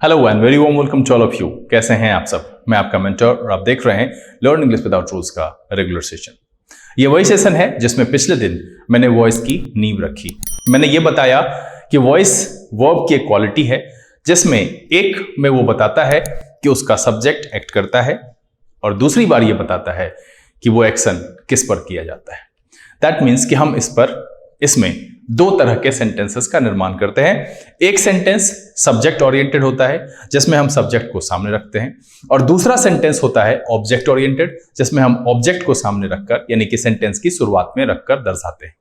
Hello and very warm welcome to all of you. कैसे हैं आप सब? मैं आपका मेंटर और आप देख रहे हैं लर्न इंग्लिश विदाउट रूल्स का रेगुलर सेशन। ये वही सेशन है जिसमें पिछले दिन मैंने वॉइस की नींव रखी। मैंने ये बताया कि वॉइस वर्ब की एक क्वालिटी है जिसमें एक में वो बताता है कि उसका सब्जेक्ट एक्ट करता है और दूसरी बार ये बताता है कि वो एक्शन किस पर किया जाता है। दैट मीन्स कि हम इसमें दो तरह के सेंटेंसेस का निर्माण करते हैं। एक सेंटेंस सब्जेक्ट ओरिएंटेड होता है जिसमें हम सब्जेक्ट को सामने रखते हैं और दूसरा सेंटेंस होता है ऑब्जेक्ट ओरिएंटेड जिसमें हम ऑब्जेक्ट को सामने रखकर यानी कि सेंटेंस की शुरुआत में रखकर दर्शाते हैं।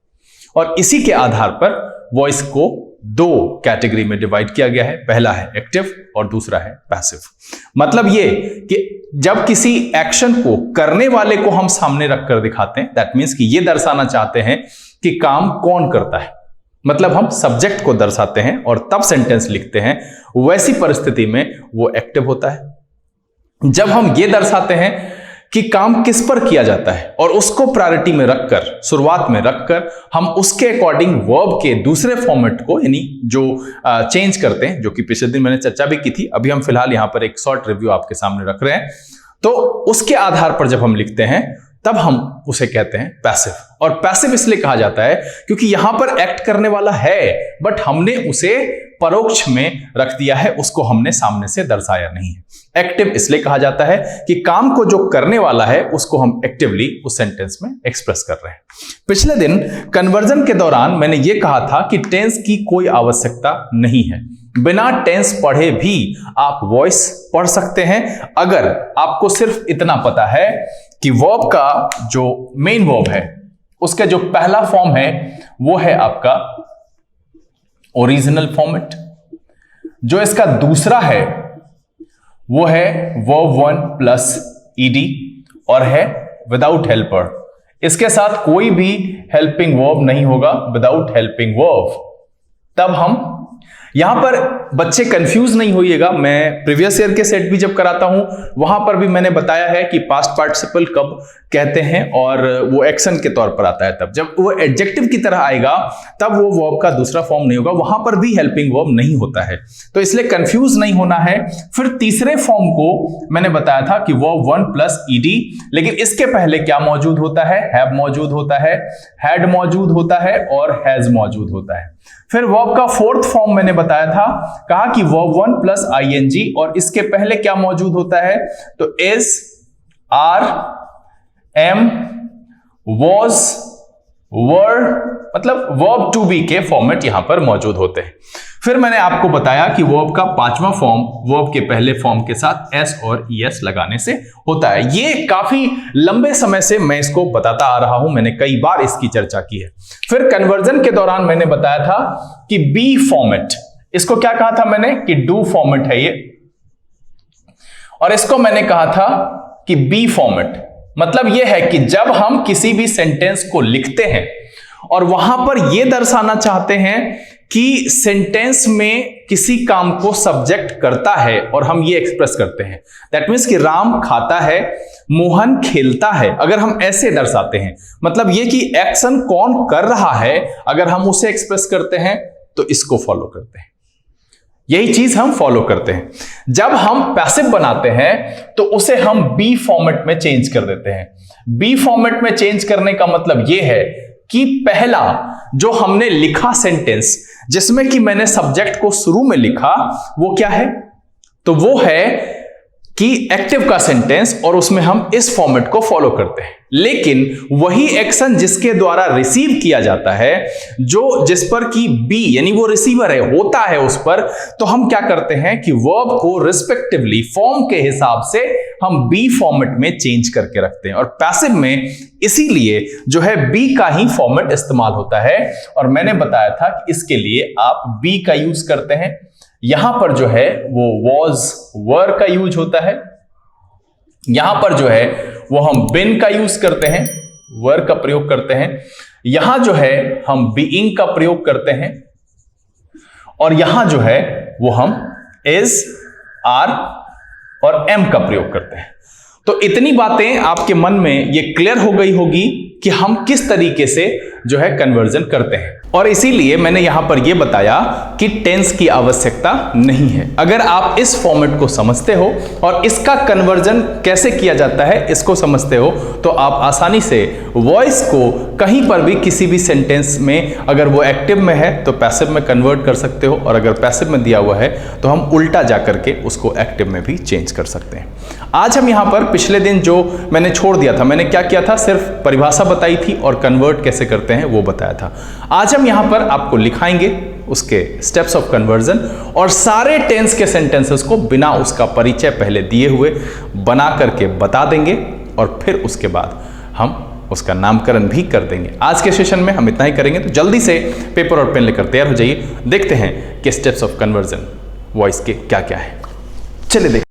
और इसी के आधार पर वॉइस को दो कैटेगरी में डिवाइड किया गया है। पहला है एक्टिव और दूसरा है पैसिव। मतलब ये कि जब किसी एक्शन को करने वाले को हम सामने रखकर दिखाते हैं, दैट मीन्स कि ये दर्शाना चाहते हैं कि काम कौन करता है, मतलब हम सब्जेक्ट को दर्शाते हैं और तब सेंटेंस लिखते हैं, वैसी परिस्थिति में वो एक्टिव होता है। जब हम ये दर्शाते हैं कि काम किस पर किया जाता है और उसको प्रायोरिटी में रखकर, शुरुआत में रखकर हम उसके अकॉर्डिंग वर्ब के दूसरे फॉर्मेट को यानी जो चेंज करते हैं, जो कि पिछले दिन मैंने चर्चा भी की थी, अभी हम फिलहाल यहां पर एक शॉर्ट रिव्यू आपके सामने रख रहे हैं। तो उसके आधार पर जब हम लिखते हैं तब हम उसे कहते हैं पैसिव। और पैसिव इसलिए कहा जाता है क्योंकि यहां पर एक्ट करने वाला है बट हमने उसे परोक्ष में रख दिया है, उसको हमने सामने से दर्शाया नहीं है। एक्टिव इसलिए कहा जाता है कि काम को जो करने वाला है उसको हम एक्टिवली उस सेंटेंस में एक्सप्रेस कर रहे हैं। पिछले दिन कन्वर्जन के दौरान मैंने यह कहा था कि टेंस की कोई आवश्यकता नहीं है। बिना टेंस पढ़े भी आप वॉइस पढ़ सकते हैं अगर आपको सिर्फ इतना पता है कि वर्ब का जो मेन वर्ब है उसका जो पहला फॉर्म है वो है आपका ओरिजिनल फॉर्मेट, जो इसका दूसरा है वो है वर्ब वन प्लस ईडी और है विदाउट हेल्पर। इसके साथ कोई भी हेल्पिंग वर्ब नहीं होगा, विदाउट हेल्पिंग वर्ब। तब हम यहां पर बच्चे कंफ्यूज नहीं होइएगा, मैं प्रीवियस ईयर के सेट भी जब कराता हूं वहां पर भी मैंने बताया है कि पास्ट पार्टिसिपल कब कहते हैं और वो एक्शन के तौर पर आता है। तब जब वो एडजेक्टिव की तरह आएगा तब वो वर्ब का दूसरा फॉर्म नहीं होगा, वहां पर भी हेल्पिंग वर्ब नहीं होता है, तो इसलिए कंफ्यूज नहीं होना है। फिर तीसरे फॉर्म को मैंने बताया था कि वर्ब वन प्लस ईडी, लेकिन इसके पहले क्या मौजूद होता है? हैव मौजूद होता है, हैड मौजूद होता है और हैज मौजूद होता है। फिर वर्ब का फोर्थ फॉर्म मैंने बताया था, कहा कि वर्ब वन प्लस आईएनजी और इसके पहले क्या मौजूद होता है? तो इज, आर, एम, वॉज, वर, मतलब वर्ब टू बी के फॉर्मेट यहां पर मौजूद होते हैं। फिर मैंने आपको बताया कि वर्ब का पांचवा फॉर्म वर्ब के पहले फॉर्म के साथ एस और ईएस लगाने से होता है। ये काफी लंबे समय से मैं इसको बताता आ रहा हूं, मैंने कई बार इसकी चर्चा की है। फिर कन्वर्जन के दौरान मैंने बताया था कि बी फॉर्मेट, इसको क्या कहा था मैंने कि डू फॉर्मेट है ये, और इसको मैंने कहा था कि बी फॉर्मेट। मतलब यह है कि जब हम किसी भी सेंटेंस को लिखते हैं और वहां पर यह दर्शाना चाहते हैं कि सेंटेंस में किसी काम को सब्जेक्ट करता है और हम ये एक्सप्रेस करते हैं, दैट मीन्स कि राम खाता है, मोहन खेलता है, अगर हम ऐसे दर्शाते हैं, मतलब ये कि एक्शन कौन कर रहा है, अगर हम उसे एक्सप्रेस करते हैं तो इसको फॉलो करते हैं। यही चीज हम फॉलो करते हैं। जब हम पैसिव बनाते हैं तो उसे हम बी फॉर्मेट में चेंज कर देते हैं। बी फॉर्मेट में चेंज करने का मतलब यह है कि पहला जो हमने लिखा सेंटेंस जिसमें कि मैंने सब्जेक्ट को शुरू में लिखा वो क्या है? तो वो है कि एक्टिव का सेंटेंस और उसमें हम इस फॉर्मेट को फॉलो करते हैं। लेकिन वही एक्शन जिसके द्वारा रिसीव किया जाता है, जो जिस पर कि बी यानी वो रिसीवर है होता है उस पर, तो हम क्या करते हैं कि वर्ब को रिस्पेक्टिवली फॉर्म के हिसाब से हम बी फॉर्मेट में चेंज करके रखते हैं। और पैसिव में इसीलिए जो है बी का ही फॉर्मेट इस्तेमाल होता है और मैंने बताया था कि इसके लिए आप बी का यूज करते हैं। यहां पर जो है वो वॉज, वर का यूज होता है, यहां पर जो है वो हम बिन का यूज करते हैं, वर का प्रयोग करते हैं, यहां जो है हम बीइंग का प्रयोग करते हैं और यहां जो है वो हम इज, आर और एम का प्रयोग करते हैं। तो इतनी बातें आपके मन में ये क्लियर हो गई होगी कि हम किस तरीके से जो है कन्वर्जन करते हैं। और इसीलिए मैंने यहां पर यह बताया कि टेंस की आवश्यकता नहीं है। अगर आप इस फॉर्मेट को समझते हो और इसका कन्वर्जन कैसे किया जाता है इसको समझते हो तो आप आसानी से वॉइस को कहीं पर भी किसी भी सेंटेंस में, अगर वो एक्टिव में है तो पैसिव में कन्वर्ट कर सकते हो, और अगर पैसिव में दिया हुआ है तो हम उल्टा जाकर के उसको एक्टिव में भी चेंज कर सकते हैं। आज हम यहां पर पिछले दिन जो मैंने छोड़ दिया था, मैंने क्या किया था, सिर्फ परिभाषा बताई थी और कन्वर्ट कैसे करते हैं वो बताया था। आज हम यहां पर आपको लिखाएंगे उसके स्टेप्स ऑफ कन्वर्जन और सारे टेंस के सेंटेंसेस को बिना उसका परिचय पहले दिए हुए बना करके बता देंगे और फिर उसके बाद हम उसका नामकरण भी कर देंगे। आज के सेशन में हम इतना ही करेंगे, तो जल्दी से पेपर और पेन लेकर तैयार हो जाइए। देखते हैं कि स्टेप्स ऑफ कन्वर्जन वॉइस के क्या क्या है। चलिए देखते।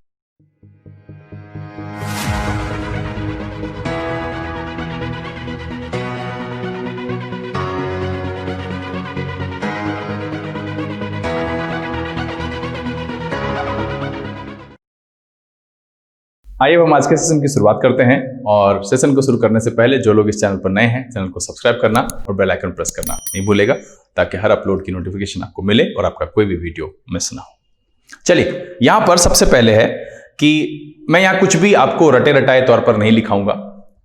आइए हम आज के सेशन की शुरुआत करते हैं, और सेशन को शुरू करने से पहले जो लोग इस चैनल पर नए हैं, चैनल को सब्सक्राइब करना और बेल आइकन प्रेस करना नहीं भूलेगा, ताकि हर अपलोड की नोटिफिकेशन आपको मिले और आपका कोई भी वीडियो मिस ना हो। चलिए, यहां पर सबसे पहले है कि मैं यहां कुछ भी आपको रटे रटाए तौर पर नहीं लिखाऊंगा।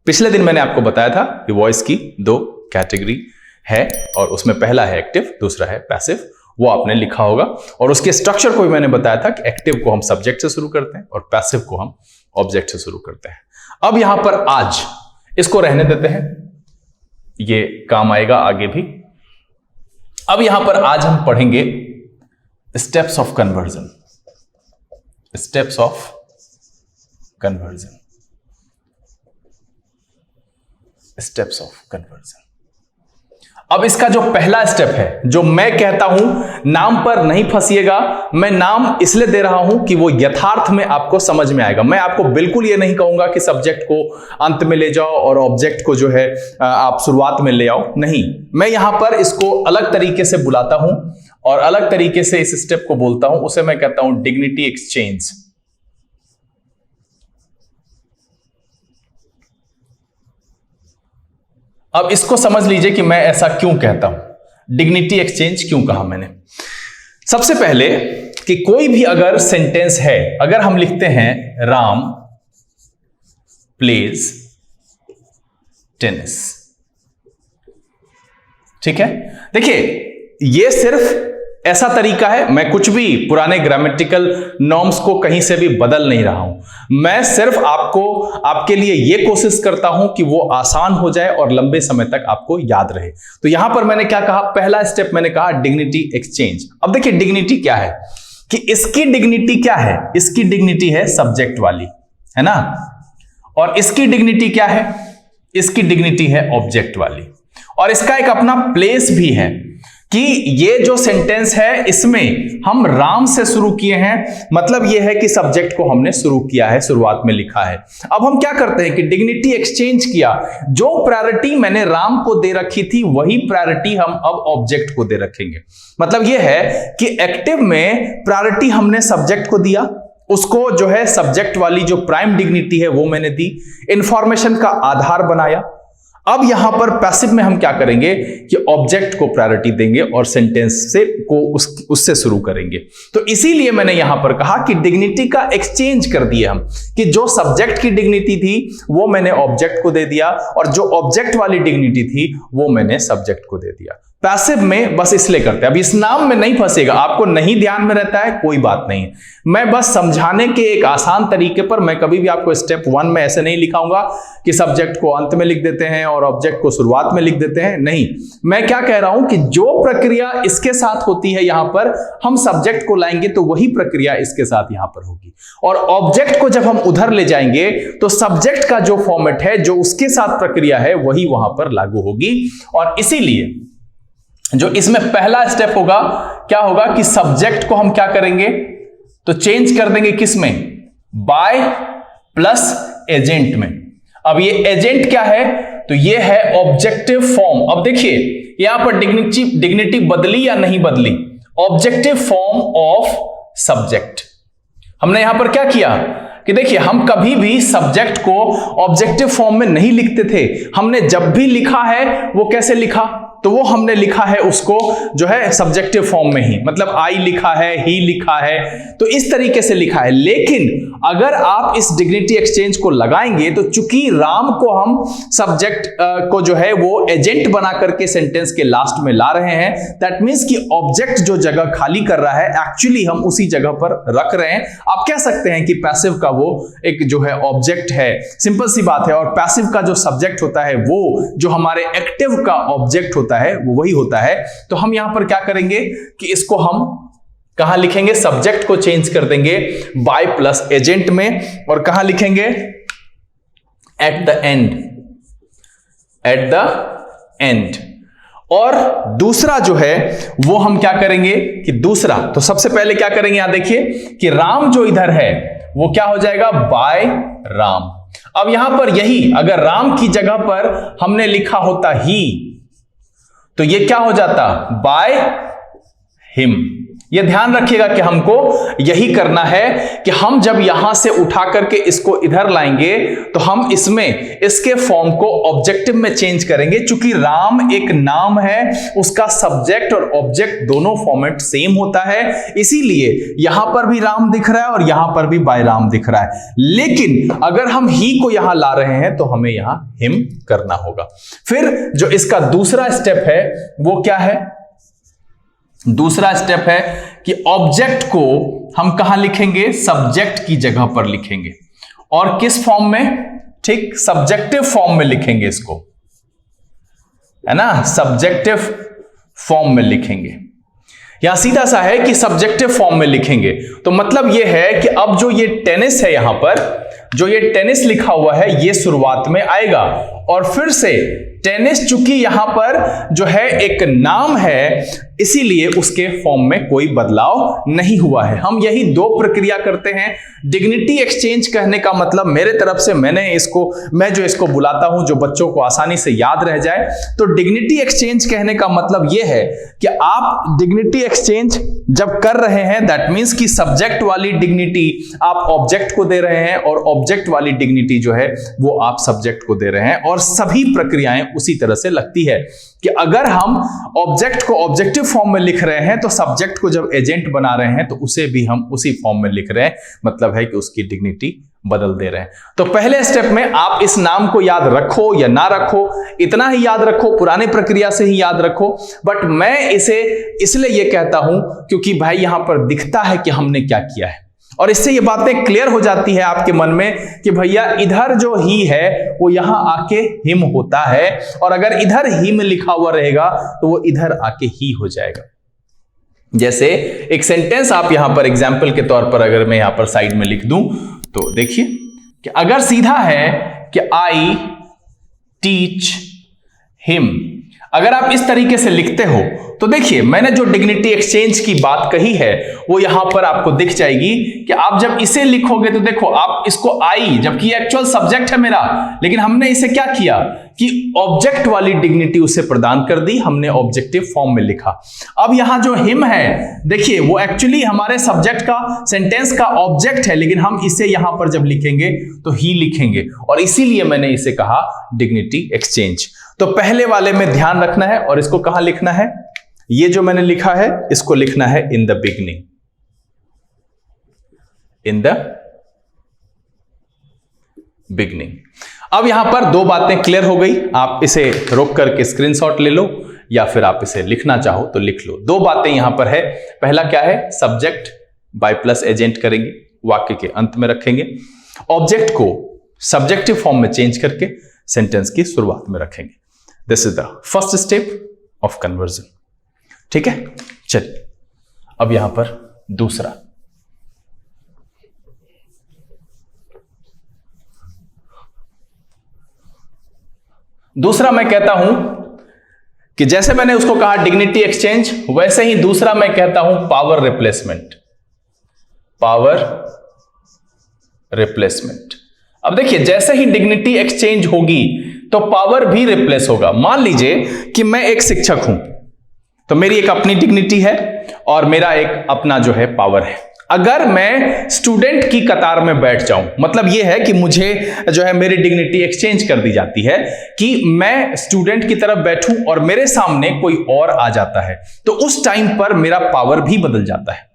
पिछले दिन मैंने आपको बताया था कि वॉइस की दो कैटेगरी है और उसमें पहला है एक्टिव, दूसरा है पैसिव। वो आपने लिखा होगा, और उसके स्ट्रक्चर को भी मैंने बताया था कि एक्टिव को हम सब्जेक्ट से शुरू करते हैं और पैसिव को हम ऑब्जेक्ट से शुरू करते हैं। अब यहां पर आज इसको रहने देते हैं, ये काम आएगा आगे भी। अब यहां पर आज हम पढ़ेंगे steps of conversion. Steps of conversion, steps of conversion. अब इसका जो पहला स्टेप है, जो मैं कहता हूं, नाम पर नहीं फंसिएगा। मैं नाम इसलिए दे रहा हूं कि वो यथार्थ में आपको समझ में आएगा। मैं आपको बिल्कुल ये नहीं कहूंगा कि सब्जेक्ट को अंत में ले जाओ और ऑब्जेक्ट को जो है आप शुरुआत में ले आओ, नहीं। मैं यहां पर इसको अलग तरीके से बुलाता हूं और अलग तरीके से इस स्टेप को बोलता हूं। उसे मैं कहता हूं डिग्निटी एक्सचेंज। अब इसको समझ लीजिए कि मैं ऐसा क्यों कहता हूं, डिग्निटी एक्सचेंज क्यों कहा मैंने। सबसे पहले कि कोई भी अगर सेंटेंस है, अगर हम लिखते हैं राम प्लेज टेनिस, ठीक है। देखिए, ये सिर्फ ऐसा तरीका है, मैं कुछ भी पुराने ग्रामेटिकल नॉर्म्स को कहीं से भी बदल नहीं रहा हूं। मैं सिर्फ आपके लिए यह कोशिश करता हूं कि वो आसान हो जाए और लंबे समय तक आपको याद रहे। तो यहां पर मैंने क्या कहा, पहला स्टेप मैंने कहा डिग्निटी एक्सचेंज। अब देखिए, डिग्निटी क्या है कि इसकी डिग्निटी क्या है, इसकी डिग्निटी है सब्जेक्ट वाली, है ना, और इसकी डिग्निटी क्या है, इसकी डिग्निटी है ऑब्जेक्ट वाली। और इसका एक अपना प्लेस भी है कि ये जो सेंटेंस है इसमें हम राम से शुरू किए हैं, मतलब ये है कि सब्जेक्ट को हमने शुरू किया है, शुरुआत में लिखा है। अब हम क्या करते हैं कि डिग्निटी एक्सचेंज किया, जो प्रायोरिटी मैंने राम को दे रखी थी वही प्रायोरिटी हम अब ऑब्जेक्ट को दे रखेंगे। मतलब ये है कि एक्टिव में प्रायोरिटी हमने सब्जेक्ट को दिया, उसको जो है सब्जेक्ट वाली जो प्राइम डिग्निटी है वो मैंने दी, इंफॉर्मेशन का आधार बनाया। अब यहां पर पैसिव में हम क्या करेंगे कि ऑब्जेक्ट को प्रायोरिटी देंगे और सेंटेंस से को उससे शुरू करेंगे। तो इसीलिए मैंने यहां पर कहा कि डिग्निटी का एक्सचेंज कर दिए हम, कि जो सब्जेक्ट की डिग्निटी थी वो मैंने ऑब्जेक्ट को दे दिया और जो ऑब्जेक्ट वाली डिग्निटी थी वो मैंने सब्जेक्ट को दे दिया। पैसिव में बस इसलिए करते हैं। अब इस नाम में नहीं फंसेगा, आपको नहीं ध्यान में रहता है कोई बात नहीं है, मैं बस समझाने के एक आसान तरीके पर मैं कभी भी आपको स्टेप 1 में ऐसे नहीं लिखाऊंगा कि सब्जेक्ट को अंत में लिख देते हैं और ऑब्जेक्ट को शुरुआत में लिख देते हैं। नहीं, मैं क्या कह रहा हूं कि जो प्रक्रिया इसके साथ होती है यहां पर हम सब्जेक्ट को लाएंगे तो वही प्रक्रिया इसके साथ यहां पर होगी, और ऑब्जेक्ट को जब हम उधर ले जाएंगे तो सब्जेक्ट का जो फॉर्मेट है, जो उसके साथ प्रक्रिया है, वही वहां पर लागू होगी। और इसीलिए जो इसमें पहला स्टेप होगा, क्या होगा कि सब्जेक्ट को हम क्या करेंगे तो चेंज कर देंगे किस में, बाय प्लस एजेंट में। अब ये एजेंट क्या है, तो ये है ऑब्जेक्टिव फॉर्म। अब देखिए यहां पर डिग्निटी बदली या नहीं बदली, ऑब्जेक्टिव फॉर्म ऑफ सब्जेक्ट। हमने यहां पर क्या किया, कि देखिए हम कभी भी सब्जेक्ट को ऑब्जेक्टिव फॉर्म में नहीं लिखते थे। हमने जब भी लिखा है वो कैसे लिखा, तो वो हमने लिखा है उसको जो है सब्जेक्टिव फॉर्म में ही, मतलब आई लिखा है, ही लिखा है, तो इस तरीके से लिखा है। लेकिन अगर आप इस डिग्निटी एक्सचेंज को लगाएंगे तो चूंकि राम को हम सब्जेक्ट को जो है वो एजेंट बना करके सेंटेंस के लास्ट में ला रहे हैं, दैट मींस कि ऑब्जेक्ट जो जगह खाली कर रहा है एक्चुअली हम उसी जगह पर रख रहे हैं। आप कह सकते हैं कि पैसिव का वो एक जो है ऑब्जेक्ट है, सिंपल सी बात है। और पैसिव का जो सब्जेक्ट होता है वो जो हमारे एक्टिव का ऑब्जेक्ट होता है वो वही होता है। तो हम यहां पर क्या करेंगे कि इसको हम कहां लिखेंगे, सब्जेक्ट को चेंज कर देंगे बाय प्लस एजेंट में, और कहां लिखेंगे, at the end, at the end. और दूसरा जो है वो हम क्या करेंगे कि दूसरा, तो सबसे पहले क्या करेंगे, यहां देखिए कि राम जो इधर है वो क्या हो जाएगा, बाय राम। अब यहां पर यही अगर राम की जगह पर हमने लिखा होता ही तो ये क्या हो जाता, बाय हिम। ये ध्यान रखिएगा कि हमको यही करना है कि हम जब यहां से उठा करके इसको इधर लाएंगे तो हम इसमें इसके फॉर्म को ऑब्जेक्टिव में चेंज करेंगे। चूंकि राम एक नाम है, उसका सब्जेक्ट और ऑब्जेक्ट दोनों फॉर्मेट सेम होता है, इसीलिए यहां पर भी राम दिख रहा है और यहां पर भी बाय राम दिख रहा है। लेकिन अगर हम ही को यहां ला रहे हैं तो हमें यहां हिम करना होगा। फिर जो इसका दूसरा स्टेप है वो क्या है, दूसरा स्टेप है कि ऑब्जेक्ट को हम कहां लिखेंगे, सब्जेक्ट की जगह पर लिखेंगे। और किस फॉर्म में, ठीक सब्जेक्टिव फॉर्म में लिखेंगे इसको, है ना, सब्जेक्टिव फॉर्म में लिखेंगे। यहां सीधा सा है कि सब्जेक्टिव फॉर्म में लिखेंगे। तो मतलब यह है कि अब जो ये टेनिस है, यहां पर जो ये टेनिस लिखा हुआ है ये शुरुआत में आएगा, और फिर से टेनिस चूंकि यहां पर जो है एक नाम है इसीलिए उसके फॉर्म में कोई बदलाव नहीं हुआ है। हम यही दो प्रक्रिया करते हैं। डिग्निटी एक्सचेंज कहने का मतलब मेरे तरफ से मैं जो इसको बुलाता हूं जो बच्चों को आसानी से याद रह जाए, तो डिग्निटी एक्सचेंज कहने का मतलब यह है कि आप डिग्निटी एक्सचेंज जब कर रहे हैं दैट मींस कि सब्जेक्ट वाली डिग्निटी आप ऑब्जेक्ट को दे रहे हैं और ऑब्जेक्ट वाली डिग्निटी जो है वो आप सब्जेक्ट को दे रहे हैं। और सभी प्रक्रियाएं उसी तरह से लगती है कि अगर हम ऑब्जेक्ट को ऑब्जेक्टिव फॉर्म में लिख रहे हैं तो सब्जेक्ट को जब एजेंट बना रहे हैं तो उसे भी हम उसी फॉर्म में लिख रहे हैं, मतलब है कि उसकी डिग्निटी बदल दे रहे हैं। तो पहले स्टेप में आप इस नाम को याद रखो या ना रखो, इतना ही याद रखो, पुराने प्रक्रिया से ही याद रखो। बट मैं इसे इसलिए ये कहता हूं क्योंकि भाई यहां पर दिखता है कि हमने क्या किया है, और इससे ये बातें क्लियर हो जाती है आपके मन में कि भैया इधर जो ही है वो यहां आके हिम होता है, और अगर इधर हिम लिखा हुआ रहेगा तो वो इधर आके ही हो जाएगा। जैसे एक सेंटेंस आप यहां पर एग्जाम्पल के तौर पर अगर मैं यहां पर साइड में लिख दूं तो देखिए कि अगर सीधा है कि आई टीच हिम, अगर आप इस तरीके से लिखते हो तो देखिए मैंने जो डिग्निटी एक्सचेंज की बात कही है वो यहां पर आपको दिख जाएगी कि आप जब इसे लिखोगे तो देखो आप इसको आई, जबकि एक्चुअल सब्जेक्ट है मेरा, लेकिन हमने इसे क्या किया कि ऑब्जेक्ट वाली डिग्निटी उसे प्रदान कर दी, हमने ऑब्जेक्टिव फॉर्म में लिखा। अब यहां जो हिम है देखिए वो एक्चुअली हमारे सब्जेक्ट का सेंटेंस का ऑब्जेक्ट है, लेकिन हम इसे यहां पर जब लिखेंगे तो ही लिखेंगे, और इसीलिए मैंने इसे कहा डिग्निटी एक्सचेंज। तो पहले वाले में ध्यान रखना है, और इसको कहां लिखना है, ये जो मैंने लिखा है इसको लिखना है in the beginning, in the beginning. अब यहां पर दो बातें क्लियर हो गई, आप इसे रोक करके स्क्रीनशॉट ले लो या फिर आप इसे लिखना चाहो तो लिख लो। दो बातें यहां पर है, पहला क्या है, सब्जेक्ट बाय प्लस एजेंट करेंगे, वाक्य के अंत में रखेंगे, ऑब्जेक्ट को सब्जेक्टिव फॉर्म में चेंज करके सेंटेंस की शुरुआत में रखेंगे। This is the first step of conversion. ठीक है, चलिए अब यहां पर दूसरा, मैं कहता हूं कि जैसे मैंने उसको कहा डिग्निटी एक्सचेंज, वैसे ही दूसरा मैं कहता हूं पावर रिप्लेसमेंट, पावर रिप्लेसमेंट। अब देखिए जैसे ही डिग्निटी एक्सचेंज होगी तो पावर भी रिप्लेस होगा। मान लीजिए कि मैं एक शिक्षक हूं तो मेरी एक अपनी डिग्निटी है और मेरा एक अपना जो है पावर है। अगर मैं स्टूडेंट की कतार में बैठ जाऊं, मतलब यह है कि मुझे जो है मेरी डिग्निटी एक्सचेंज कर दी जाती है कि मैं स्टूडेंट की तरफ बैठूं और मेरे सामने कोई और आ जाता है, तो उस टाइम पर मेरा पावर भी बदल जाता है।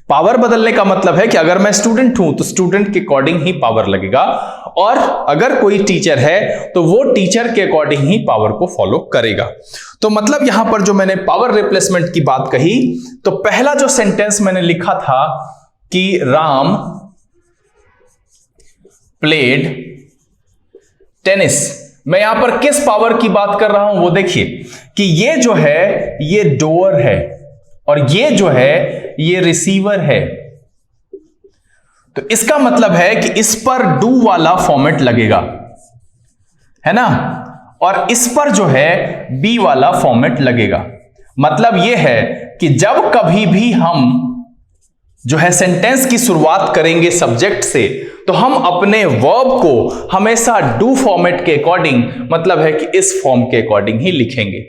पावर बदलने का मतलब है कि अगर मैं स्टूडेंट हूं तो स्टूडेंट के अकॉर्डिंग ही पावर लगेगा, और अगर कोई टीचर है तो वो टीचर के अकॉर्डिंग ही पावर को फॉलो करेगा। तो मतलब यहां पर जो मैंने पावर रिप्लेसमेंट की बात कही, तो पहला जो सेंटेंस मैंने लिखा था कि राम प्लेड टेनिस, मैं यहां पर किस पावर की बात कर रहा हूं वो देखिए कि ये जो है ये डोअर है और ये जो है ये रिसीवर है। तो इसका मतलब है कि इस पर डू वाला फॉर्मेट लगेगा, है ना, और इस पर जो है बी वाला फॉर्मेट लगेगा। मतलब यह है कि जब कभी भी हम जो है सेंटेंस की शुरुआत करेंगे सब्जेक्ट से, तो हम अपने वर्ब को हमेशा डू फॉर्मेट के अकॉर्डिंग, मतलब है कि इस फॉर्म के अकॉर्डिंग ही लिखेंगे।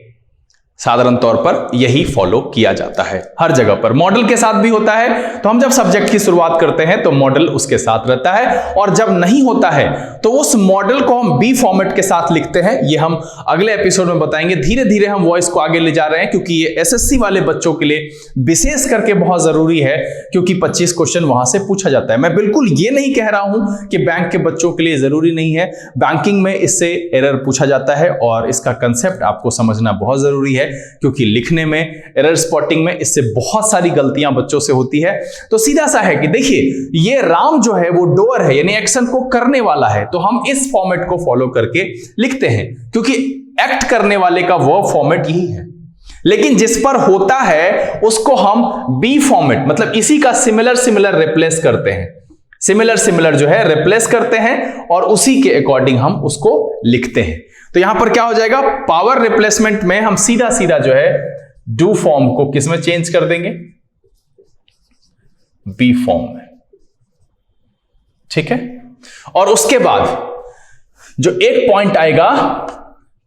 साधारण तौर पर यही फॉलो किया जाता है हर जगह पर। मॉडल के साथ भी होता है, तो हम जब सब्जेक्ट की शुरुआत करते हैं तो मॉडल उसके साथ रहता है, और जब नहीं होता है तो उस मॉडल को हम बी फॉर्मेट के साथ लिखते हैं। ये हम अगले एपिसोड में बताएंगे। धीरे धीरे हम वॉइस को आगे ले जा रहे हैं, क्योंकि ये एसएससी वाले बच्चों के लिए विशेष करके बहुत जरूरी है, क्योंकि 25 क्वेश्चन वहां से पूछा जाता है। मैं बिल्कुल ये नहीं कह रहा हूं कि बैंक के बच्चों के लिए जरूरी नहीं है, बैंकिंग में इससे एरर पूछा जाता है और इसका कंसेप्ट आपको समझना बहुत जरूरी है, क्योंकि लिखने में, एरर स्पॉटिंग में इससे बहुत सारी गलतियां बच्चों से होती है। तो सीधा सा है कि देखिए ये राम जो है वो डोअर है, यानी एक्शन को करने वाला है, तो हम इस फॉर्मेट को फॉलो करके लिखते हैं, क्योंकि एक्ट करने वाले का वर्ब फॉर्मेट यही है। लेकिन जिस पर होता है उसको हम बी फॉर्मेट, मतलब इसी का सिमिलर सिमिलर रिप्लेस करते हैं। सिमिलर सिमिलर जो है रिप्लेस करते हैं और उसी के अकॉर्डिंग हम उसको लिखते हैं। तो यहां पर क्या हो जाएगा, पावर रिप्लेसमेंट में हम सीधा सीधा जो है डू फॉर्म को किस में चेंज कर देंगे, बी फॉर्म में। ठीक है, और उसके बाद जो एक पॉइंट आएगा,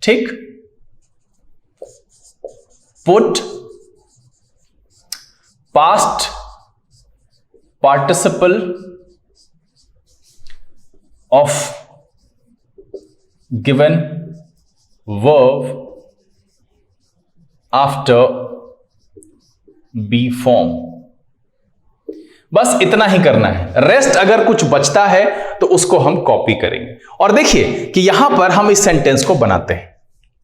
ठीक, put past participle of given verb after be form। बस इतना ही करना है, रेस्ट अगर कुछ बचता है तो उसको हम कॉपी करेंगे। और देखिए कि यहां पर हम इस सेंटेंस को बनाते हैं।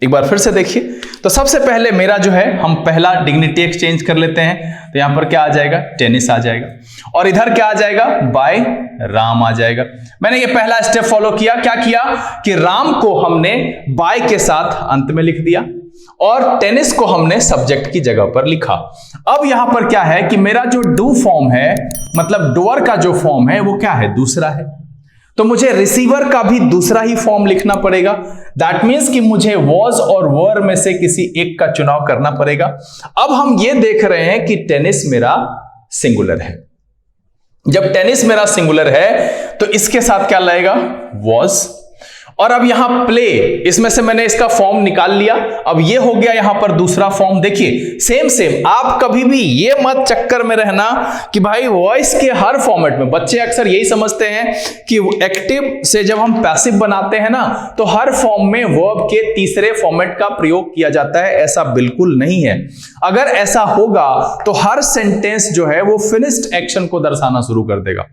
एक बार फिर से देखिए, तो सबसे पहले मेरा जो है, हम पहला डिग्निटी एक्सचेंज कर लेते हैं। तो यहां पर क्या आ जाएगा, टेनिस आ जाएगा, और इधर क्या आ जाएगा, बाय राम आ जाएगा। मैंने ये पहला स्टेप फॉलो किया। क्या किया कि राम को हमने बाय के साथ अंत में लिख दिया और टेनिस को हमने सब्जेक्ट की जगह पर लिखा। अब यहां पर क्या है कि मेरा जो डू फॉर्म है, मतलब डोअर का जो फॉर्म है वो क्या है, दूसरा है, तो मुझे रिसीवर का भी दूसरा ही फॉर्म लिखना पड़ेगा। दैट मीन्स कि मुझे वॉज और वर में से किसी एक का चुनाव करना पड़ेगा। अब हम ये देख रहे हैं कि टेनिस मेरा सिंगुलर है। जब टेनिस मेरा सिंगुलर है तो इसके साथ क्या लगेगा, वॉज, और अब यहां प्ले, इसमें से मैंने इसका फॉर्म निकाल लिया। अब ये हो गया यहां पर दूसरा फॉर्म। देखिए सेम सेम, आप कभी भी ये मत चक्कर में रहना कि भाई वॉइस के हर फॉर्मेट में, बच्चे अक्सर यही समझते हैं कि एक्टिव से जब हम पैसिव बनाते हैं ना, तो हर फॉर्म में वर्ब के तीसरे फॉर्मेट का प्रयोग किया जाता है। ऐसा बिल्कुल नहीं है। अगर ऐसा होगा तो हर सेंटेंस जो है वो फिनिश्ड एक्शन को दर्शाना शुरू कर देगा।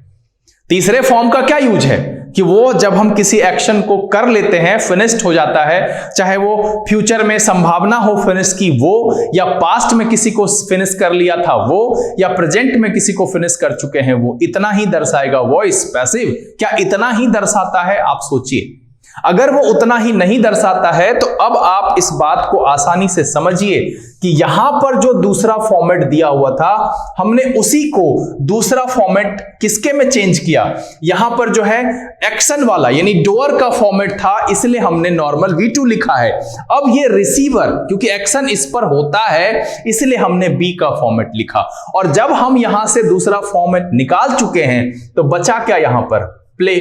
तीसरे फॉर्म का क्या यूज है कि वो जब हम किसी एक्शन को कर लेते हैं फिनिश्ड हो जाता है, चाहे वो फ्यूचर में संभावना हो फिनिश की वो, या पास्ट में किसी को फिनिश कर लिया था वो, या प्रेजेंट में किसी को फिनिश कर चुके हैं वो, इतना ही दर्शाएगा। वॉइस पैसिव क्या इतना ही दर्शाता है, आप सोचिए। अगर वो उतना ही नहीं दर्शाता है तो अब आप इस बात को आसानी से समझिए कि यहां पर जो दूसरा फॉर्मेट दिया हुआ था, हमने उसी को दूसरा फॉर्मेट किसके में चेंज किया, यहां पर जो है एक्शन वाला यानी डोअर का फॉर्मेट था, इसलिए हमने नॉर्मल V2 लिखा है। अब ये रिसीवर, क्योंकि एक्शन इस पर होता है इसलिए हमने बी का फॉर्मेट लिखा। और जब हम यहां से दूसरा फॉर्मेट निकाल चुके हैं तो बचा क्या यहां पर, प्ले,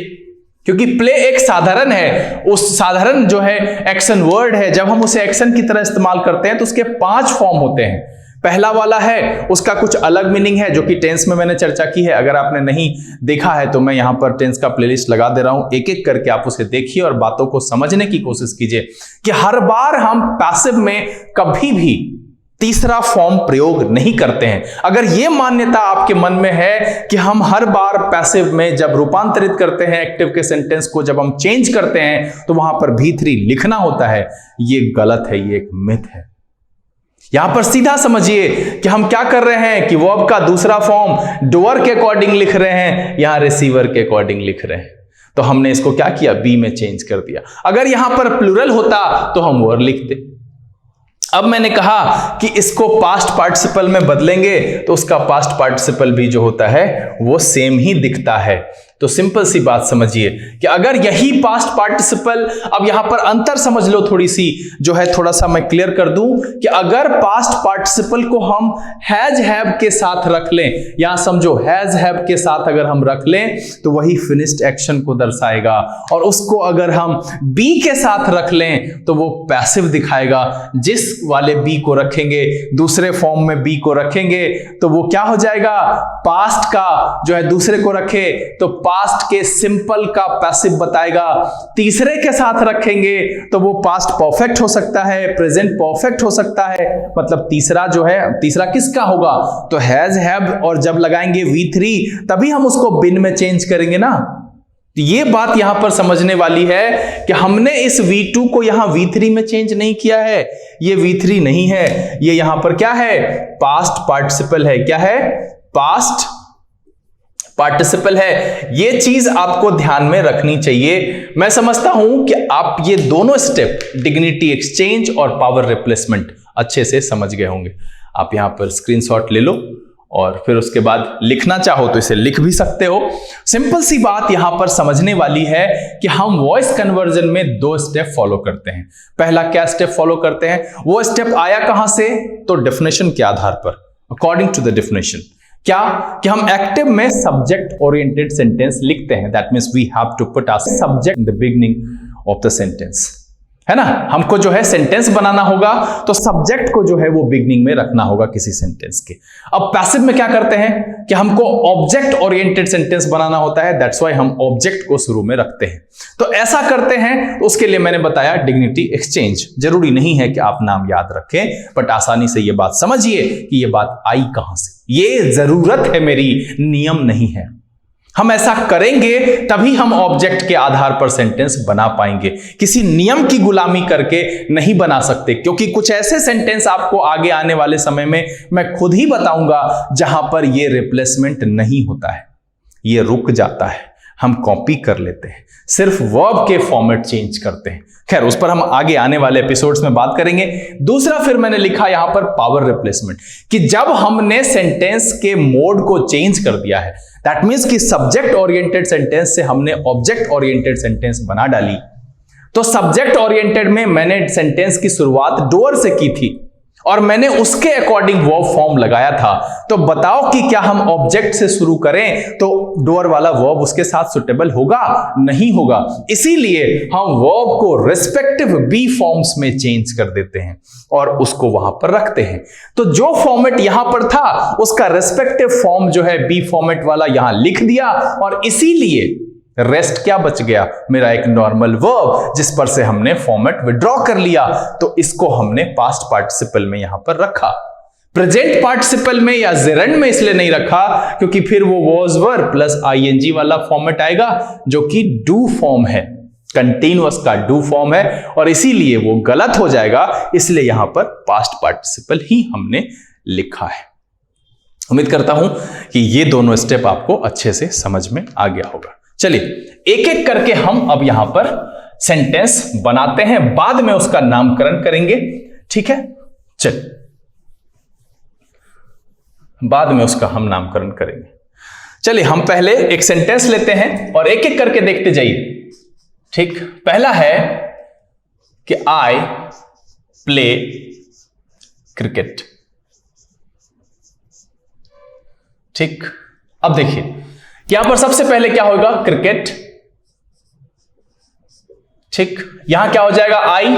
क्योंकि प्ले एक साधारण है, उस साधारण जो है एक्शन वर्ड है, जब हम उसे एक्शन की तरह इस्तेमाल करते हैं तो उसके 5 फॉर्म होते हैं। पहला वाला है उसका कुछ अलग मीनिंग है जो कि टेंस में मैंने चर्चा की है। अगर आपने नहीं देखा है तो मैं यहां पर टेंस का प्लेलिस्ट लगा दे रहा हूं, एक एक करके आप उसे देखिए और बातों को समझने की कोशिश कीजिए कि हर बार हम पैसिव में कभी भी तीसरा फॉर्म प्रयोग नहीं करते हैं। अगर यह मान्यता आपके मन में है कि हम हर बार पैसिव में जब रूपांतरित करते हैं एक्टिव के सेंटेंस को, जब हम चेंज करते हैं तो वहां पर V3 लिखना होता है, यह गलत है, यह एक मिथ है। यहां पर सीधा समझिए कि हम क्या कर रहे हैं कि वर्ब का दूसरा फॉर्म डूअर के अकॉर्डिंग लिख रहे हैं, यहां रिसीवर के अकॉर्डिंग लिख रहे हैं। तो हमने इसको क्या किया, बी में चेंज कर दिया। अगर यहां पर प्लूरल होता तो हम वर लिखते। अब मैंने कहा कि इसको पास्ट पार्टिसिपल में बदलेंगे तो उसका पास्ट पार्टिसिपल भी जो होता है वो सेम ही दिखता है। तो सिंपल सी बात समझिए कि अगर यही पास्ट पार्टिसिपल, अब यहां पर अंतर समझ लो थोड़ी सी जो है, थोड़ा सा मैं क्लियर कर दूं कि अगर पास्ट पार्टिसिपल को हम हैज हैव के साथ रख लें, यहां समझो हैज हैव के साथ अगर हम रख लें तो वही फिनिश्ड एक्शन को दर्शाएगा, और उसको अगर हम बी के साथ रख लें तो वो पैसिव दिखाएगा। जिस वाले बी को रखेंगे, दूसरे फॉर्म में बी को रखेंगे तो वो क्या हो जाएगा, पास्ट का जो है दूसरे को रखे तो पास्ट के सिंपल का पैसिव बताएगा। तीसरे के साथ रखेंगे तो वो पास्ट परफेक्ट हो सकता है, प्रेजेंट परफेक्ट हो सकता है। मतलब तीसरा जो है, तीसरा किसका होगा, तो हैज हैव, और जब लगाएंगे V3 तभी हम उसको बिन में चेंज करेंगे ना। तो ये बात यहां पर समझने वाली है कि हमने इस V2 को यहां V3 में चेंज नहीं किया है, ये V3 नहीं है, ये यहां पर क्या है, पास्ट पार्टिसिपल है। क्या है, पास्ट पार्टिसिपल है। ये चीज आपको ध्यान में रखनी चाहिए। मैं समझता हूं कि आप ये दोनों स्टेप, डिग्निटी एक्सचेंज और पावर रिप्लेसमेंट, अच्छे से समझ गए होंगे। आप यहां पर स्क्रीनशॉट ले लो और फिर उसके बाद लिखना चाहो तो इसे लिख भी सकते हो। सिंपल सी बात यहां पर समझने वाली है कि हम वॉइस कन्वर्जन में 2 स्टेप फॉलो करते हैं। पहला क्या स्टेप फॉलो करते हैं, वो स्टेप आया कहां से, तो डेफिनेशन के आधार पर, अकॉर्डिंग टू द डेफिनेशन। क्या कि हम एक्टिव में सब्जेक्ट ओरिएंटेड सेंटेंस लिखते हैं। That means we have to put a subject in the beginning of the sentence, है ना। हमको जो है सेंटेंस बनाना होगा तो सब्जेक्ट को जो है वो बिगिनिंग में रखना होगा किसी सेंटेंस के। अब पैसिव में क्या करते हैं कि हमको ऑब्जेक्ट ओरिएंटेड सेंटेंस बनाना होता है, दैट्स व्हाई हम ऑब्जेक्ट को शुरू में रखते हैं। तो ऐसा करते हैं तो उसके लिए मैंने बताया डिग्निटी एक्सचेंज। जरूरी नहीं है कि आप नाम याद रखें, बट आसानी से ये बात समझिए कि ये बात आई कहां से। ये जरूरत है मेरी, नियम नहीं है। हम ऐसा करेंगे तभी हम ऑब्जेक्ट के आधार पर सेंटेंस बना पाएंगे। किसी नियम की गुलामी करके नहीं बना सकते, क्योंकि कुछ ऐसे सेंटेंस आपको आगे आने वाले समय में मैं खुद ही बताऊंगा जहां पर ये रिप्लेसमेंट नहीं होता है, ये रुक जाता है। हम कॉपी कर लेते हैं, सिर्फ वर्ब के फॉर्मेट चेंज करते हैं। खैर, उस पर हम आगे आने वाले एपिसोड्स में बात करेंगे। दूसरा फिर मैंने लिखा यहां पर पावर रिप्लेसमेंट, कि जब हमने सेंटेंस के मोड को चेंज कर दिया है, दैट मींस कि सब्जेक्ट ओरिएंटेड सेंटेंस से हमने ऑब्जेक्ट ओरिएंटेड सेंटेंस बना डाली। तो सब्जेक्ट ओरिएंटेड में मैंने सेंटेंस की शुरुआत डूअर से की थी और मैंने उसके अकॉर्डिंग वर्ब फॉर्म लगाया था। तो बताओ कि क्या हम ऑब्जेक्ट से शुरू करें तो डूअर वाला वर्ब उसके साथ सुटेबल होगा? नहीं होगा। इसीलिए हम वर्ब को रिस्पेक्टिव बी फॉर्म्स में चेंज कर देते हैं और उसको वहां पर रखते हैं। तो जो फॉर्मेट यहां पर था उसका रिस्पेक्टिव फॉर्म जो है बी फॉर्मेट वाला यहां लिख दिया, और इसीलिए रेस्ट क्या बच गया, मेरा एक नॉर्मल वर्ब जिस पर से हमने फॉर्मेट विड्रॉ कर लिया। तो इसको हमने पास्ट पार्टिसिपल में यहां पर रखा। प्रेजेंट पार्टिसिपल में या जेरेंड में इसलिए नहीं रखा क्योंकि फिर वो वॉज वर प्लस आईएनजी वाला फॉर्मेट आएगा जो कि डू फॉर्म है, कंटिन्यूअस का डू फॉर्म है, और इसीलिए वो गलत हो जाएगा। इसलिए यहां पर पास्ट पार्टिसिपल ही हमने लिखा है। उम्मीद करता हूं कि ये दोनों स्टेप आपको अच्छे से समझ में आ गया होगा। चलिए एक एक करके हम अब यहां पर सेंटेंस बनाते हैं, बाद में उसका नामकरण करेंगे, ठीक है। चल बाद में उसका हम नामकरण करेंगे। चलिए हम पहले एक सेंटेंस लेते हैं और एक एक करके देखते जाइए, ठीक। पहला है कि आई प्ले क्रिकेट, ठीक। अब देखिए यहां पर सबसे पहले क्या होगा, क्रिकेट, ठीक। यहां क्या हो जाएगा, आई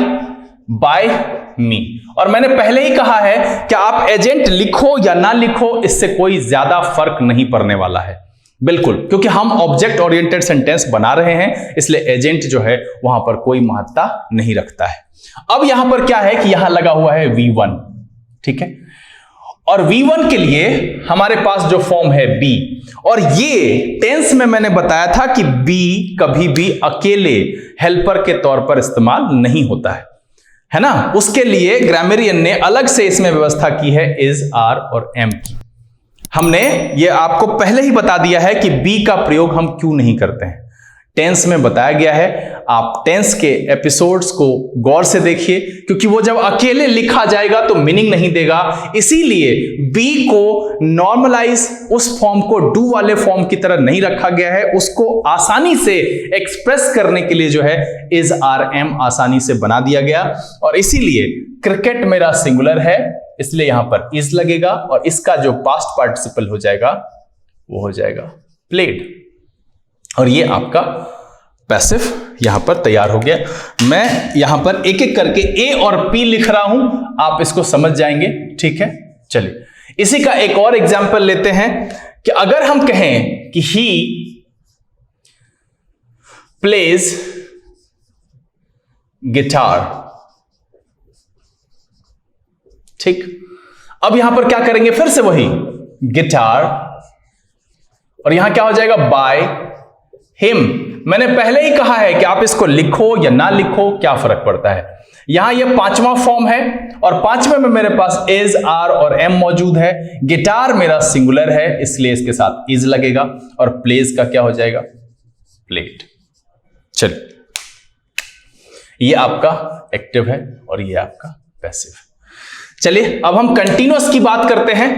बाय मी। और मैंने पहले ही कहा है कि आप एजेंट लिखो या ना लिखो, इससे कोई ज्यादा फर्क नहीं पड़ने वाला है, बिल्कुल, क्योंकि हम ऑब्जेक्ट ओरिएंटेड सेंटेंस बना रहे हैं, इसलिए एजेंट जो है वहां पर कोई महत्ता नहीं रखता है। अब यहां पर क्या है कि यहां लगा हुआ है V1, ठीक है, और V1 के लिए हमारे पास जो फॉर्म है B, और ये टेंस में मैंने बताया था कि B कभी भी अकेले हेल्पर के तौर पर इस्तेमाल नहीं होता है ना। उसके लिए ग्रामरियन ने अलग से इसमें व्यवस्था की है इज, आर और एम की। हमने ये आपको पहले ही बता दिया है कि बी का प्रयोग हम क्यों नहीं करते हैं, टेंस में बताया गया है। आप टेंस के एपिसोड्स को गौर से देखिए, क्योंकि वो जब अकेले लिखा जाएगा तो मीनिंग नहीं देगा, इसीलिए बी को नॉर्मलाइज, उस फॉर्म को डू वाले फॉर्म की तरह नहीं रखा गया है, उसको आसानी से एक्सप्रेस करने के लिए जो है इज, आर, एम आसानी से बना दिया गया। और इसीलिए क्रिकेट मेरा सिंगुलर है, इसलिए यहां पर इज लगेगा, और इसका जो पास्ट पार्टिसिपल हो जाएगा वो हो जाएगा प्लेड, और ये आपका पैसिव यहां पर तैयार हो गया। मैं यहां पर एक एक करके ए और पी लिख रहा हूं, आप इसको समझ जाएंगे, ठीक है। चलिए इसी का एक और एग्जांपल लेते हैं कि अगर हम कहें कि ही प्लेज गिटार, ठीक, अब यहां पर क्या करेंगे, फिर से वही गिटार, और यहां क्या हो जाएगा, बाय हिम। मैंने पहले ही कहा है कि आप इसको लिखो या ना लिखो क्या फर्क पड़ता है। यहां ये पांचवा फॉर्म है, और पांचवे में मेरे पास इज, आर और एम मौजूद है। गिटार मेरा सिंगुलर है, इसलिए इसके साथ इज लगेगा, और प्लेज का क्या हो जाएगा, प्लेड। चलिए ये आपका एक्टिव है और ये आपका पैसिव है। चलिए अब हम कंटीन्यूअस की बात करते हैं।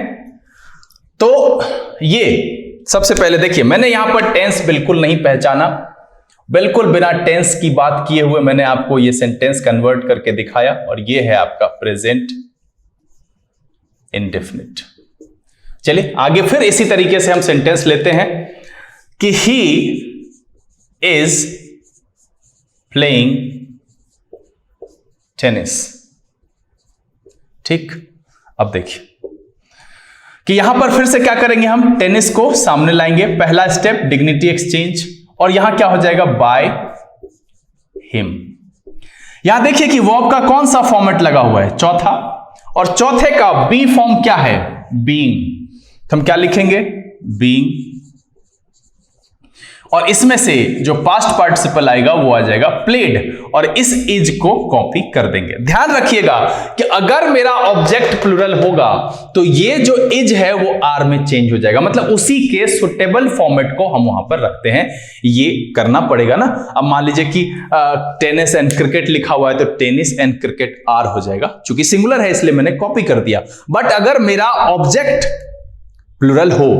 तो ये सबसे पहले देखिए, मैंने यहां पर टेंस बिल्कुल नहीं पहचाना, बिल्कुल बिना टेंस की बात किए हुए मैंने आपको ये सेंटेंस कन्वर्ट करके दिखाया, और ये है आपका प्रेजेंट इंडेफिनिट। चलिए आगे फिर इसी तरीके से हम सेंटेंस लेते हैं कि ही इज प्लेइंग टेनिस, ठीक। अब देखिए कि यहां पर फिर से क्या करेंगे, हम टेनिस को सामने लाएंगे, पहला स्टेप डिग्निटी एक्सचेंज, और यहां क्या हो जाएगा, बाय हिम। यहां देखिए कि वर्ब का कौन सा फॉर्मेट लगा हुआ है, चौथा, और चौथे का बी फॉर्म क्या है, बीइंग। तो हम क्या लिखेंगे, बीइंग, और इसमें से जो पास्ट पार्टिसिपल आएगा वो आ जाएगा प्लेड, और इस इज को कॉपी कर देंगे। ध्यान रखिएगा कि अगर मेरा ऑब्जेक्ट प्लूरल होगा तो ये जो इज है वो आर में चेंज हो जाएगा, मतलब उसी के सुटेबल फॉर्मेट को हम वहां पर रखते हैं, ये करना पड़ेगा ना। अब मान लीजिए कि टेनिस एंड क्रिकेट लिखा हुआ है तो टेनिस एंड क्रिकेट आर हो जाएगा, चूंकि सिंगुलर है इसलिए मैंने कॉपी कर दिया। बट अगर मेरा ऑब्जेक्ट प्लूरल हो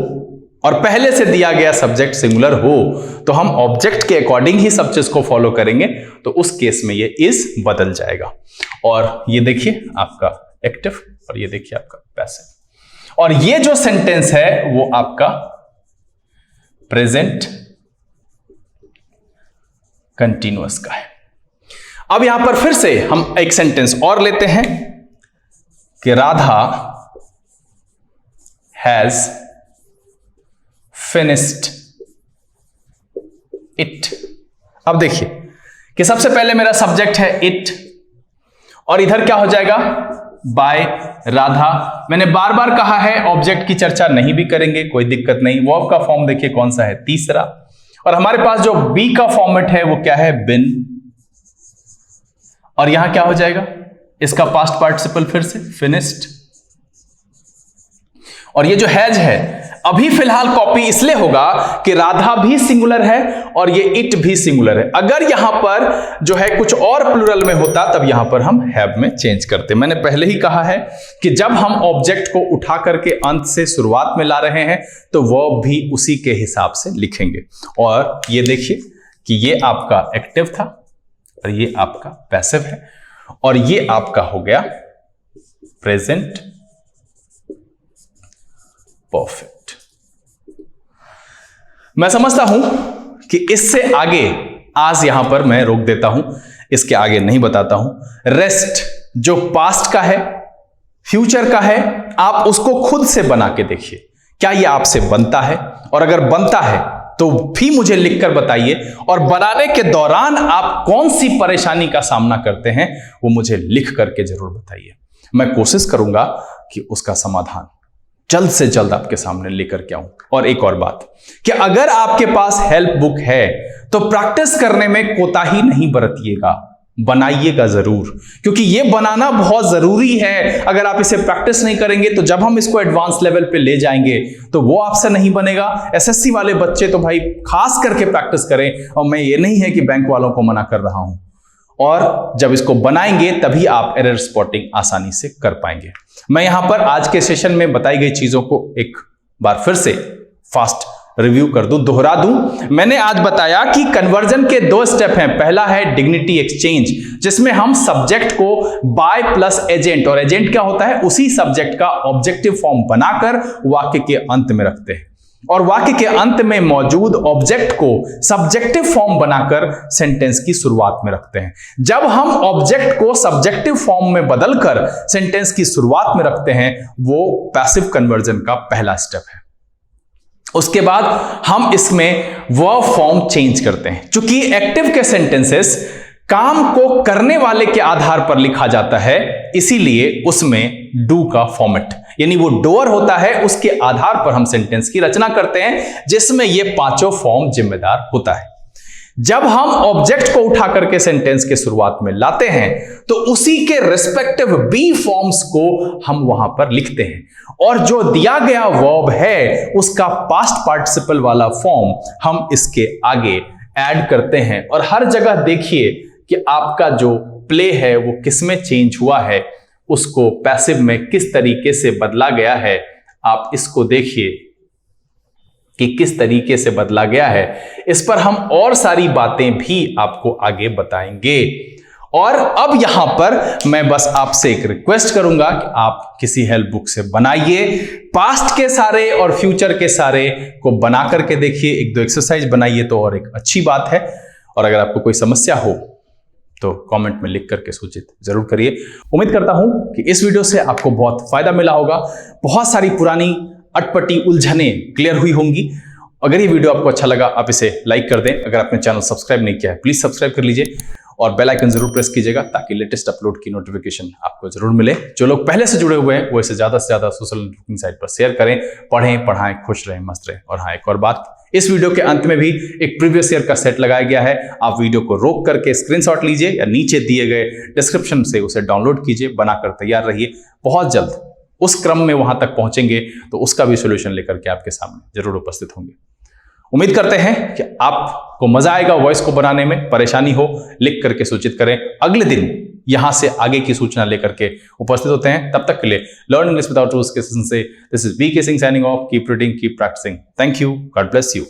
और पहले से दिया गया सब्जेक्ट सिंगुलर हो तो हम ऑब्जेक्ट के अकॉर्डिंग ही सब चीज को फॉलो करेंगे, तो उस केस में ये इज बदल जाएगा। और ये देखिए आपका एक्टिव, और ये देखिए आपका पैसिव, और ये जो सेंटेंस है वो आपका प्रेजेंट कंटीन्यूअस का है। अब यहां पर फिर से हम एक सेंटेंस और लेते हैं कि राधा हैज फिनिश्ड इट। अब देखिए कि सबसे पहले मेरा सब्जेक्ट है इट, और इधर क्या हो जाएगा, बाय राधा। मैंने बार बार कहा है ऑब्जेक्ट की चर्चा नहीं भी करेंगे, कोई दिक्कत नहीं। वर्ब का फॉर्म देखिए कौन सा है, तीसरा, और हमारे पास जो बी का फॉर्मेट है वो क्या है, बिन, और यहां क्या हो जाएगा, इसका पास्ट पार्टिसिपल फिर से फिनिश्ड, और ये जो हैज है अभी फिलहाल कॉपी इसलिए होगा कि राधा भी सिंगुलर है और ये इट भी सिंगुलर है। अगर यहां पर जो है कुछ और प्लूरल में होता तब यहां पर हम हैव में चेंज करते। मैंने पहले ही कहा है कि जब हम ऑब्जेक्ट को उठा करके अंत से शुरुआत में ला रहे हैं तो वर्ब भी उसी के हिसाब से लिखेंगे। और ये देखिए कि ये आपका एक्टिव था और ये आपका पैसिव है, और ये आपका हो गया प्रेजेंट परफेक्ट। मैं समझता हूं कि इससे आगे आज यहां पर मैं रोक देता हूं। इसके आगे नहीं बताता हूं। रेस्ट जो पास्ट का है, फ्यूचर का है, आप उसको खुद से बना के देखिए, क्या ये आपसे बनता है, और अगर बनता है तो भी मुझे लिखकर बताइए, और बनाने के दौरान आप कौन सी परेशानी का सामना करते हैं वो मुझे लिख करके जरूर बताइए। मैं कोशिश करूंगा कि उसका समाधान जल्द से जल्द आपके सामने लेकर के आऊं। और एक और बात कि अगर आपके पास हेल्प बुक है तो प्रैक्टिस करने में कोताही नहीं बरतिएगा, बनाइएगा जरूर, क्योंकि यह बनाना बहुत जरूरी है। अगर आप इसे प्रैक्टिस नहीं करेंगे तो जब हम इसको एडवांस लेवल पे ले जाएंगे तो वो आपसे नहीं बनेगा। एसएससी वाले बच्चे तो भाई खास करके प्रैक्टिस करें, और मैं ये नहीं है कि बैंक वालों को मना कर रहा हूं, और जब इसको बनाएंगे तभी आप एरर स्पॉटिंग आसानी से कर पाएंगे। मैं यहां पर आज के सेशन में बताई गई चीजों को एक बार फिर से फास्ट रिव्यू कर दूं, दोहरा दूं। मैंने आज बताया कि कन्वर्जन के 2 स्टेप हैं। पहला है डिग्निटी एक्सचेंज, जिसमें हम सब्जेक्ट को बाय प्लस एजेंट, और एजेंट क्या होता है, उसी सब्जेक्ट का ऑब्जेक्टिव फॉर्म बनाकर वाक्य के अंत में रखते हैं, और वाक्य के अंत में मौजूद ऑब्जेक्ट को सब्जेक्टिव फॉर्म बनाकर सेंटेंस की शुरुआत में रखते हैं। जब हम ऑब्जेक्ट को सब्जेक्टिव फॉर्म में बदलकर सेंटेंस की शुरुआत में रखते हैं, वो पैसिव कन्वर्जन का पहला स्टेप है। उसके बाद हम इसमें वर्ब फॉर्म चेंज करते हैं। चूंकि एक्टिव के सेंटेंसेस काम को करने वाले के आधार पर लिखा जाता है, इसीलिए उसमें डू का फॉर्मेट, यानी वो डोअर होता है, उसके आधार पर हम सेंटेंस की रचना करते हैं, जिसमें ये 5 फॉर्म जिम्मेदार होता है। जब हम ऑब्जेक्ट को उठा करके सेंटेंस के शुरुआत में लाते हैं तो उसी के रिस्पेक्टिव बी फॉर्म्स को हम वहां पर लिखते हैं, और जो दिया गया वर्ब है उसका पास्ट पार्टिसिपल वाला फॉर्म हम इसके आगे ऐड करते हैं। और हर जगह देखिए कि आपका जो प्ले है वो किसमें चेंज हुआ है, उसको पैसिव में किस तरीके से बदला गया है। आप इसको देखिए कि किस तरीके से बदला गया है। इस पर हम और सारी बातें भी आपको आगे बताएंगे। और अब यहां पर मैं बस आपसे एक रिक्वेस्ट करूंगा कि आप किसी हेल्प बुक से बनाइए, पास्ट के सारे और फ्यूचर के सारे को बना करके देखिए, 1-2 एक्सरसाइज बनाइए तो और एक अच्छी बात है। और अगर आपको कोई समस्या हो तो कमेंट में लिख करके सूचित जरूर करिए। उम्मीद करता हूं कि इस वीडियो से आपको बहुत फायदा मिला होगा, बहुत सारी पुरानी अटपटी उलझने क्लियर हुई होंगी। अगर ये वीडियो आपको अच्छा लगा आप इसे लाइक कर दें। अगर आपने चैनल सब्सक्राइब नहीं किया है प्लीज सब्सक्राइब कर लीजिए, और बेल आइकन जरूर प्रेस कीजिएगा ताकि लेटेस्ट अपलोड की नोटिफिकेशन आपको जरूर मिले। जो लोग पहले से जुड़े हुए हैं वो इसे ज्यादा से ज्यादा सोशल नेटवर्किंग साइट पर शेयर करें। पढ़ें, पढ़ाएं, खुश रहें, मस्त रहें। और हाँ, एक और बात, इस वीडियो के अंत में भी एक प्रीवियस ईयर का सेट लगाया गया है। आप वीडियो को रोक करके स्क्रीनशॉट लीजिए या नीचे दिए गए डिस्क्रिप्शन से उसे डाउनलोड कीजिए, बनाकर तैयार रहिए। बहुत जल्द उस क्रम में वहां तक पहुंचेंगे तो उसका भी सॉल्यूशन लेकर के आपके सामने जरूर उपस्थित होंगे। उम्मीद करते हैं कि आपको मजा आएगा वॉइस को बनाने में। परेशानी हो लिख करके सूचित करें, अगले दिन यहां से आगे की सूचना लेकर के उपस्थित होते हैं। तब तक के लिए लर्न इंग्लिश विदाउट रूल्स के सेशन से this is V K Singh signing off. Keep reading, keep practising. Thank you, God bless you.